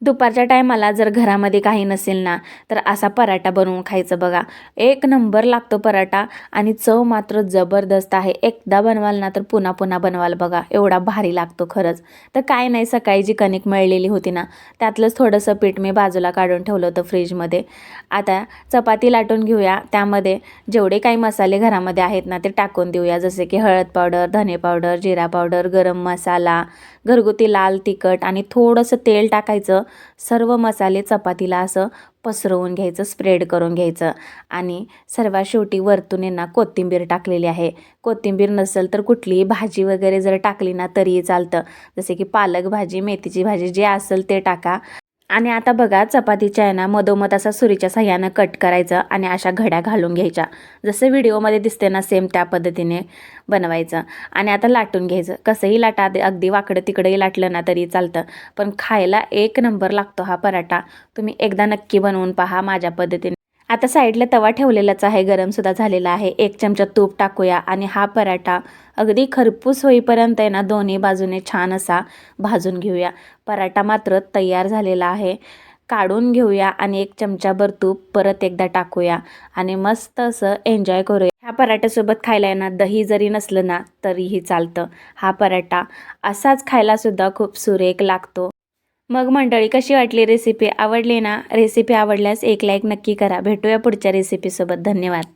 दुपारच्या टायमाला जर घरामध्ये काही नसेल ना, तर असा पराठा बनवून खायचं बघा. एक नंबर लागतो पराठा आणि चव मात्र जबरदस्त आहे. एकदा बनवाल ना तर पुन्हा पुन्हा बनवाल बघा, एवढा भारी लागतो खरंच. तर काय नाही, सकाळी जी कणिक मळलेली होती ना, त्यातलंच थोडंसं पीठ मी बाजूला काढून ठेवलं होतं फ्रीजमध्ये. आता चपाती लाटून घेऊया. त्यामध्ये जेवढे काही मसाले घरामध्ये आहेत ना ते टाकून देऊया, जसे की हळद पावडर, धने पावडर, जिरा पावडर, गरम मसाला, घरगुती लाल तिखट आणि थोडंसं तेल टाकायचं. सर्व मसाले चपातीला असं पसरवून घ्यायचं, स्प्रेड करून घ्यायचं आणि सर्वात शेवटी वरतून आहे ना कोथिंबीर टाकलेली आहे. कोथिंबीर नसेल तर कुठलीही भाजी वगैरे जर टाकली ना तरीही चालतं, जसे की पालक भाजी, मेथीची भाजी, जे असेल ते टाका. आणि आता बघा, चपातीच्या आहे ना मधोमध असा सुरीच्या साह्यानं कट करायचं आणि अशा घड्या घालून घ्यायच्या, जसं व्हिडिओमध्ये दिसते ना सेम त्या पद्धतीने बनवायचं. आणि आता लाटून घ्यायचं. कसंही लाटा, अगदी वाकडं तिकडंही लाटलं ना तरी चालतं, पण खायला एक नंबर लागतो हा पराठा. तुम्ही एकदा नक्की बनवून पहा माझ्या पद्धतीने. आता साईडला तवा ठेवलेलाच आहे, गरमसुद्धा झालेला आहे. 1 चमचा तूप टाकूया आणि हा पराठा अगदी खरपूस होईपर्यंत आहे ना दोन्ही बाजूने छान असा भाजून घेऊया. पराठा मात्र तयार झालेला आहे. काढून घेऊया आणि 1 चमचाभर तूप परत एकदा टाकूया आणि मस्त असं एन्जॉय करूया. ह्या पराठ्यासोबत खायला आहे ना दही जरी नसलं ना तरीही चालतं. हा पराठा असाच खायलासुद्धा खूप सुरेख लागतो. मग मंडळी, कशी वाटली रेसिपी? आवडली ना? रेसिपी आवडल्यास एक लाईक नक्की करा. भेटूया पुढच्या रेसिपीसोबत. धन्यवाद.